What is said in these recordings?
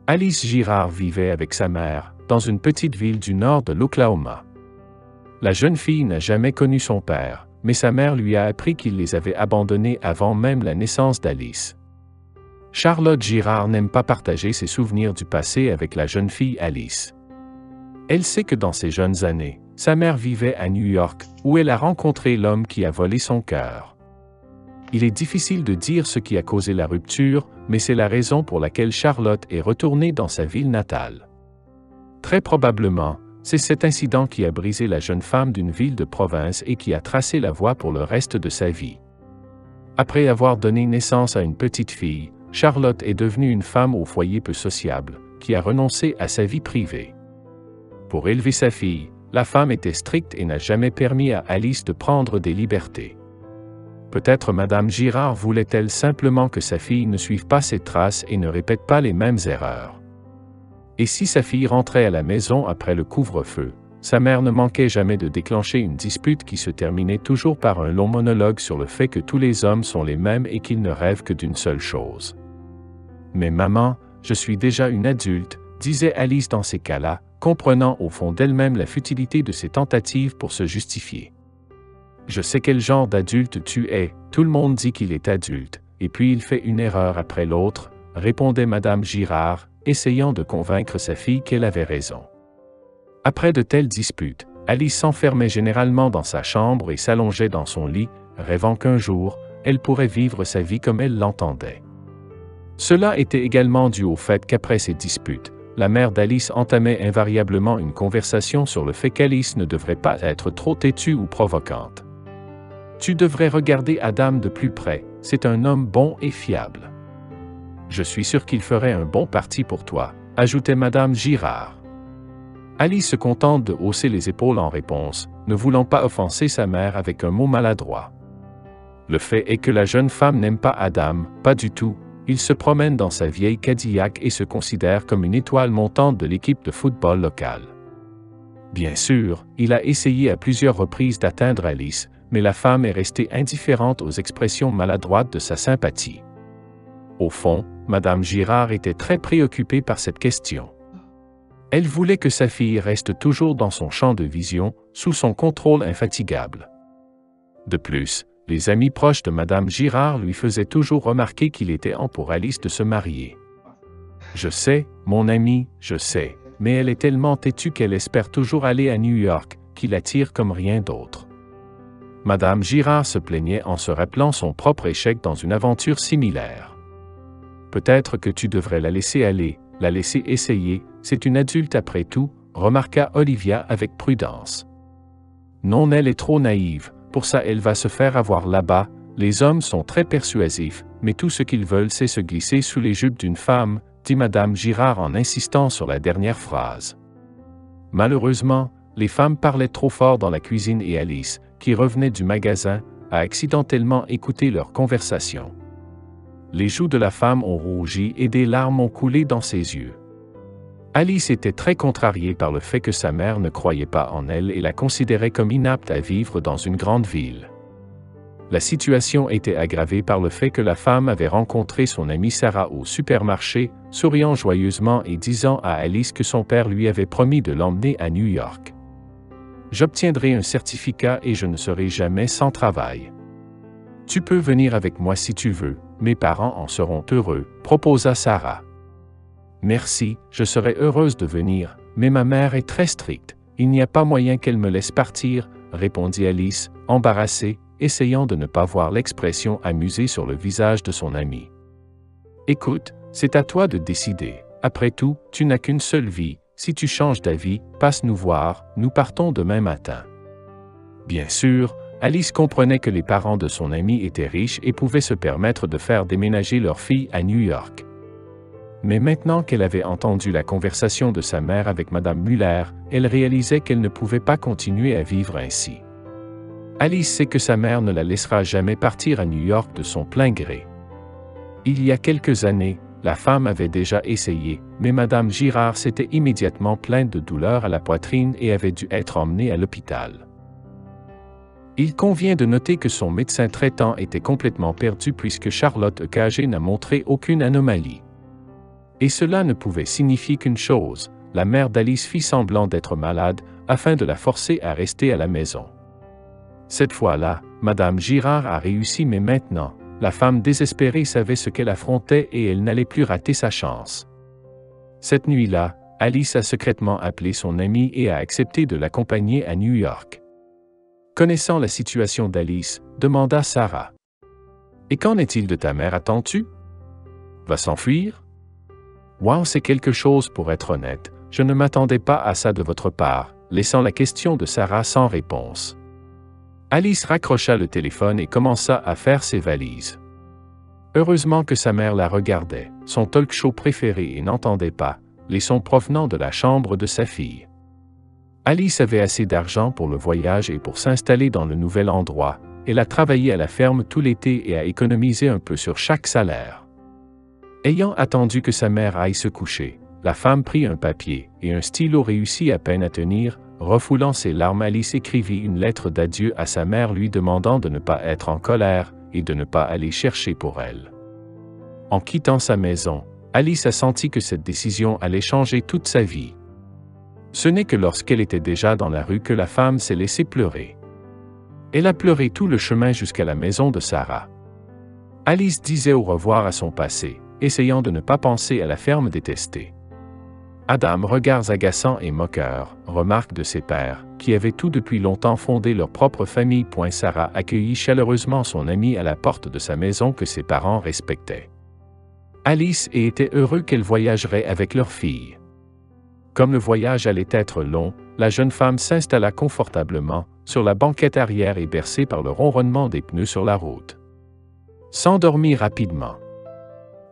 Alice Girard vivait avec sa mère, dans une petite ville du nord de l'Oklahoma. La jeune fille n'a jamais connu son père, mais sa mère lui a appris qu'il les avait abandonnés avant même la naissance d'Alice. Charlotte Girard n'aime pas partager ses souvenirs du passé avec la jeune fille Alice. Elle sait que dans ses jeunes années, sa mère vivait à New York, où elle a rencontré l'homme qui a volé son cœur. Il est difficile de dire ce qui a causé la rupture, mais c'est la raison pour laquelle Charlotte est retournée dans sa ville natale. Très probablement, c'est cet incident qui a brisé la jeune femme d'une ville de province et qui a tracé la voie pour le reste de sa vie. Après avoir donné naissance à une petite fille, Charlotte est devenue une femme au foyer peu sociable, qui a renoncé à sa vie privée. Pour élever sa fille, la femme était stricte et n'a jamais permis à Alice de prendre des libertés. Peut-être Madame Girard voulait-elle simplement que sa fille ne suive pas ses traces et ne répète pas les mêmes erreurs. Et si sa fille rentrait à la maison après le couvre-feu, sa mère ne manquait jamais de déclencher une dispute qui se terminait toujours par un long monologue sur le fait que tous les hommes sont les mêmes et qu'ils ne rêvent que d'une seule chose. « Mais maman, je suis déjà une adulte », disait Alice dans ces cas-là, comprenant au fond d'elle-même la futilité de ses tentatives pour se justifier. « Je sais quel genre d'adulte tu es, tout le monde dit qu'il est adulte, et puis il fait une erreur après l'autre, » répondait Madame Girard, essayant de convaincre sa fille qu'elle avait raison. Après de telles disputes, Alice s'enfermait généralement dans sa chambre et s'allongeait dans son lit, rêvant qu'un jour, elle pourrait vivre sa vie comme elle l'entendait. Cela était également dû au fait qu'après ces disputes, la mère d'Alice entamait invariablement une conversation sur le fait qu'Alice ne devrait pas être trop têtue ou provocante. « Tu devrais regarder Adam de plus près, c'est un homme bon et fiable. Je suis sûr qu'il ferait un bon parti pour toi, » ajoutait Madame Girard. Alice se contente de hausser les épaules en réponse, ne voulant pas offenser sa mère avec un mot maladroit. Le fait est que la jeune femme n'aime pas Adam, pas du tout. Il se promène dans sa vieille Cadillac et se considère comme une étoile montante de l'équipe de football locale. Bien sûr, il a essayé à plusieurs reprises d'atteindre Alice, mais la femme est restée indifférente aux expressions maladroites de sa sympathie. Au fond, Madame Girard était très préoccupée par cette question. Elle voulait que sa fille reste toujours dans son champ de vision, sous son contrôle infatigable. De plus, les amis proches de Madame Girard lui faisaient toujours remarquer qu'il était temps pour Alice de se marier. « Je sais, mon ami, je sais, mais elle est tellement têtue qu'elle espère toujours aller à New York, qui l'attire comme rien d'autre. » Madame Girard se plaignait en se rappelant son propre échec dans une aventure similaire. « Peut-être que tu devrais la laisser aller, la laisser essayer, c'est une adulte après tout, » remarqua Olivia avec prudence. « Non, elle est trop naïve. Pour ça elle va se faire avoir là-bas, les hommes sont très persuasifs, mais tout ce qu'ils veulent c'est se glisser sous les jupes d'une femme, dit Madame Girard en insistant sur la dernière phrase. Malheureusement, les femmes parlaient trop fort dans la cuisine et Alice, qui revenait du magasin, a accidentellement écouté leur conversation. Les joues de la femme ont rougi et des larmes ont coulé dans ses yeux. Alice était très contrariée par le fait que sa mère ne croyait pas en elle et la considérait comme inapte à vivre dans une grande ville. La situation était aggravée par le fait que la femme avait rencontré son amie Sarah au supermarché, souriant joyeusement et disant à Alice que son père lui avait promis de l'emmener à New York. « J'obtiendrai un certificat et je ne serai jamais sans travail. Tu peux venir avec moi si tu veux, mes parents en seront heureux, » proposa Sarah. Merci, je serais heureuse de venir, mais ma mère est très stricte. Il n'y a pas moyen qu'elle me laisse partir, répondit Alice, embarrassée, essayant de ne pas voir l'expression amusée sur le visage de son amie. Écoute, c'est à toi de décider. Après tout, tu n'as qu'une seule vie. Si tu changes d'avis, passe nous voir, nous partons demain matin. Bien sûr, Alice comprenait que les parents de son amie étaient riches et pouvaient se permettre de faire déménager leur fille à New York. Mais maintenant qu'elle avait entendu la conversation de sa mère avec Madame Muller, elle réalisait qu'elle ne pouvait pas continuer à vivre ainsi. Alice sait que sa mère ne la laissera jamais partir à New York de son plein gré. Il y a quelques années, la femme avait déjà essayé, mais Madame Girard s'était immédiatement plainte de douleurs à la poitrine et avait dû être emmenée à l'hôpital. Il convient de noter que son médecin traitant était complètement perdu puisque Charlotte EKG n'a montré aucune anomalie. Et cela ne pouvait signifier qu'une chose, la mère d'Alice fit semblant d'être malade, afin de la forcer à rester à la maison. Cette fois-là, Madame Girard a réussi, mais maintenant, la femme désespérée savait ce qu'elle affrontait et elle n'allait plus rater sa chance. Cette nuit-là, Alice a secrètement appelé son amie et a accepté de l'accompagner à New York. Connaissant la situation d'Alice, demanda Sarah. « Et qu'en est-il de ta mère, attends-tu? Va s'enfuir? » Wow, c'est quelque chose pour être honnête, je ne m'attendais pas à ça de votre part, laissant la question de Sarah sans réponse. Alice raccrocha le téléphone et commença à faire ses valises. Heureusement que sa mère la regardait, son talk show préféré, et n'entendait pas les sons provenant de la chambre de sa fille. Alice avait assez d'argent pour le voyage et pour s'installer dans le nouvel endroit. Elle a travaillé à la ferme tout l'été et a économisé un peu sur chaque salaire. Ayant attendu que sa mère aille se coucher, la femme prit un papier et un stylo réussit à peine à tenir. Refoulant ses larmes, Alice écrivit une lettre d'adieu à sa mère lui demandant de ne pas être en colère et de ne pas aller chercher pour elle. En quittant sa maison, Alice a senti que cette décision allait changer toute sa vie. Ce n'est que lorsqu'elle était déjà dans la rue que la femme s'est laissée pleurer. Elle a pleuré tout le chemin jusqu'à la maison de Sarah. Alice disait au revoir à son passé, essayant de ne pas penser à la ferme détestée. Adam, regards agaçants et moqueurs, remarques de ses pères, qui avaient tout depuis longtemps fondé leur propre famille. Sarah accueillit chaleureusement son amie à la porte de sa maison que ses parents respectaient. Alice était heureux qu'elle voyagerait avec leur fille. Comme le voyage allait être long, la jeune femme s'installa confortablement sur la banquette arrière et bercée par le ronronnement des pneus sur la route. S'endormit rapidement.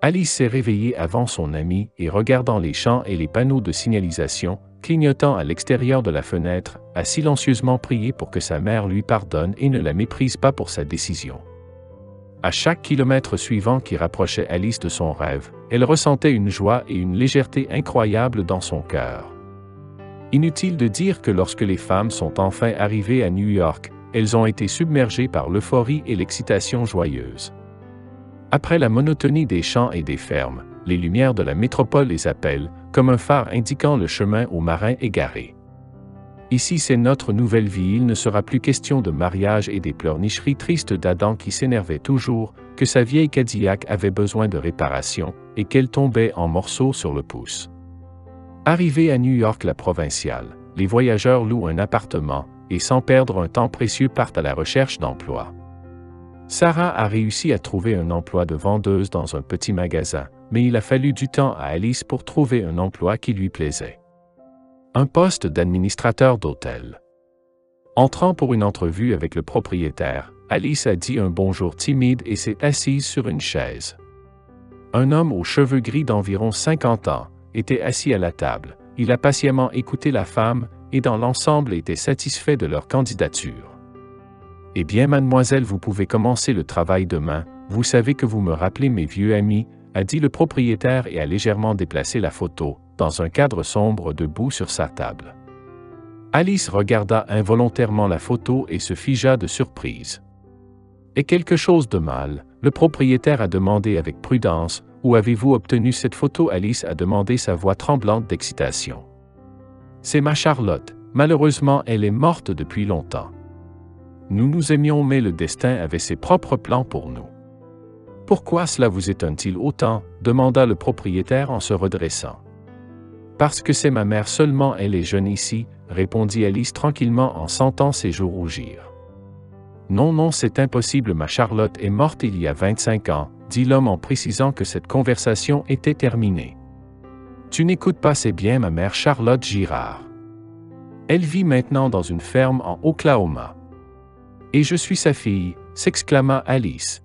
Alice s'est réveillée avant son amie et regardant les champs et les panneaux de signalisation, clignotant à l'extérieur de la fenêtre, a silencieusement prié pour que sa mère lui pardonne et ne la méprise pas pour sa décision. À chaque kilomètre suivant qui rapprochait Alice de son rêve, elle ressentait une joie et une légèreté incroyables dans son cœur. Inutile de dire que lorsque les femmes sont enfin arrivées à New York, elles ont été submergées par l'euphorie et l'excitation joyeuse. Après la monotonie des champs et des fermes, les lumières de la métropole les appellent, comme un phare indiquant le chemin aux marins égarés. Ici c'est notre nouvelle vie, il ne sera plus question de mariage et des pleurnicheries tristes d'Adam qui s'énervait toujours, que sa vieille Cadillac avait besoin de réparation, et qu'elle tombait en morceaux sur le pouce. Arrivés à New York, la provinciale, les voyageurs louent un appartement, et sans perdre un temps précieux partent à la recherche d'emploi. Sarah a réussi à trouver un emploi de vendeuse dans un petit magasin, mais il a fallu du temps à Alice pour trouver un emploi qui lui plaisait. Un poste d'administrateur d'hôtel. Entrant pour une entrevue avec le propriétaire, Alice a dit un bonjour timide et s'est assise sur une chaise. Un homme aux cheveux gris d'environ 50 ans était assis à la table. Il a patiemment écouté la femme et dans l'ensemble était satisfait de leur candidature. « Eh bien, mademoiselle, vous pouvez commencer le travail demain, vous savez que vous me rappelez mes vieux amis », a dit le propriétaire et a légèrement déplacé la photo, dans un cadre sombre debout sur sa table. Alice regarda involontairement la photo et se figea de surprise. « Est quelque chose de mal ?» Le propriétaire a demandé avec prudence. « Où avez-vous obtenu cette photo ?» Alice a demandé, sa voix tremblante d'excitation. « C'est ma Charlotte. Malheureusement, elle est morte depuis longtemps. Nous nous aimions, mais le destin avait ses propres plans pour nous. »« Pourquoi cela vous étonne-t-il autant ?» demanda le propriétaire en se redressant. « Parce que c'est ma mère seulement, elle est jeune ici, » répondit Alice tranquillement en sentant ses joues rougir. « Non, non, c'est impossible, ma Charlotte est morte il y a 25 ans, » dit l'homme en précisant que cette conversation était terminée. « Tu n'écoutes pas, c'est bien ma mère Charlotte Girard. Elle vit maintenant dans une ferme en Oklahoma. Et je suis sa fille, » s'exclama Alice.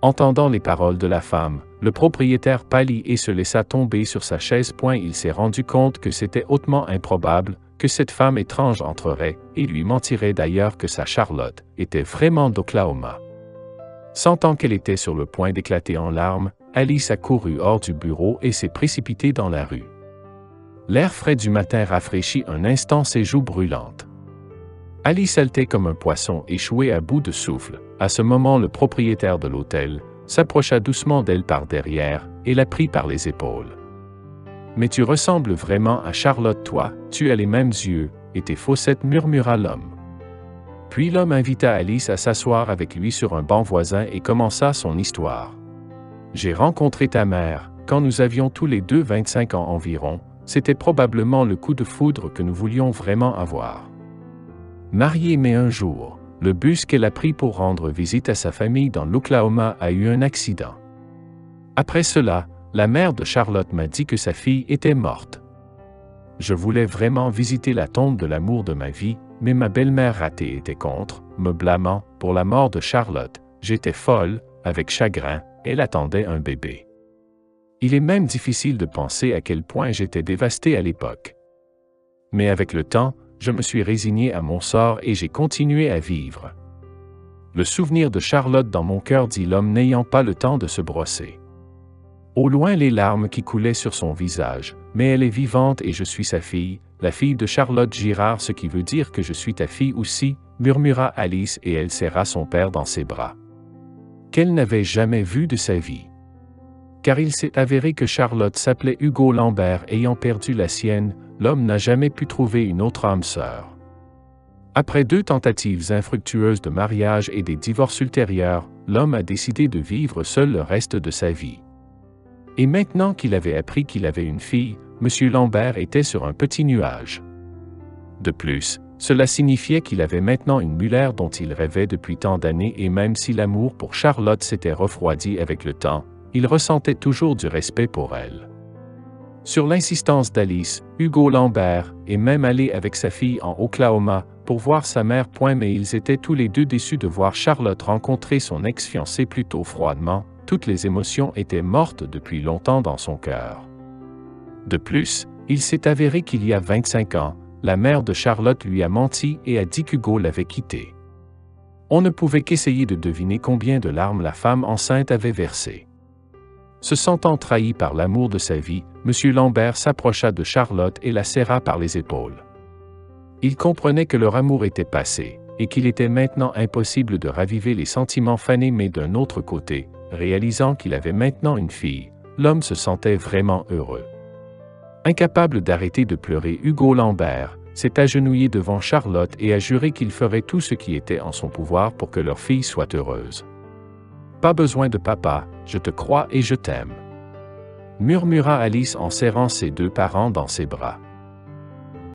Entendant les paroles de la femme, le propriétaire pâlit et se laissa tomber sur sa chaise. Il s'est rendu compte que c'était hautement improbable que cette femme étrange entrerait et lui mentirait d'ailleurs que sa Charlotte était vraiment d'Oklahoma. Sentant qu'elle était sur le point d'éclater en larmes, Alice a couru hors du bureau et s'est précipitée dans la rue. L'air frais du matin rafraîchit un instant ses joues brûlantes. Alice haletait comme un poisson échoué à bout de souffle. À ce moment, le propriétaire de l'hôtel s'approcha doucement d'elle par derrière et la prit par les épaules. « Mais tu ressembles vraiment à Charlotte, toi, tu as les mêmes yeux, et tes fossettes, murmura l'homme. Puis l'homme invita Alice à s'asseoir avec lui sur un banc voisin et commença son histoire. « J'ai rencontré ta mère, quand nous avions tous les deux 25 ans environ, c'était probablement le coup de foudre que nous voulions vraiment avoir. Mariée mais un jour, le bus qu'elle a pris pour rendre visite à sa famille dans l'Oklahoma a eu un accident. Après cela, la mère de Charlotte m'a dit que sa fille était morte. Je voulais vraiment visiter la tombe de l'amour de ma vie, mais ma belle-mère ratée était contre, me blâmant pour la mort de Charlotte. J'étais folle, avec chagrin, elle attendait un bébé. Il est même difficile de penser à quel point j'étais dévasté à l'époque. Mais avec le temps, je me suis résigné à mon sort et j'ai continué à vivre. Le souvenir de Charlotte dans mon cœur, dit l'homme n'ayant pas le temps de se brosser. Au loin les larmes qui coulaient sur son visage, mais elle est vivante et je suis sa fille, la fille de Charlotte Girard, ce qui veut dire que je suis ta fille aussi, murmura Alice et elle serra son père dans ses bras. Qu'elle n'avait jamais vu de sa vie. Car il s'est avéré que Charlotte s'appelait Hugo Lambert, ayant perdu la sienne, l'homme n'a jamais pu trouver une autre âme sœur. Après 2 tentatives infructueuses de mariage et des divorces ultérieurs, l'homme a décidé de vivre seul le reste de sa vie. Et maintenant qu'il avait appris qu'il avait une fille, M. Lambert était sur un petit nuage. De plus, cela signifiait qu'il avait maintenant une Muller dont il rêvait depuis tant d'années et même si l'amour pour Charlotte s'était refroidi avec le temps, il ressentait toujours du respect pour elle. Sur l'insistance d'Alice, Hugo Lambert est même allé avec sa fille en Oklahoma pour voir sa mère. Mais ils étaient tous les deux déçus de voir Charlotte rencontrer son ex-fiancé plutôt froidement. Toutes les émotions étaient mortes depuis longtemps dans son cœur. De plus, il s'est avéré qu'il y a 25 ans, la mère de Charlotte lui a menti et a dit qu'Hugo l'avait quittée. On ne pouvait qu'essayer de deviner combien de larmes la femme enceinte avait versées. Se sentant trahi par l'amour de sa vie, M. Lambert s'approcha de Charlotte et la serra par les épaules. Il comprenait que leur amour était passé, et qu'il était maintenant impossible de raviver les sentiments fanés, mais d'un autre côté, réalisant qu'il avait maintenant une fille, l'homme se sentait vraiment heureux. Incapable d'arrêter de pleurer, Hugo Lambert s'est agenouillé devant Charlotte et a juré qu'il ferait tout ce qui était en son pouvoir pour que leur fille soit heureuse. « Pas besoin de papa, je te crois et je t'aime », murmura Alice en serrant ses 2 parents dans ses bras.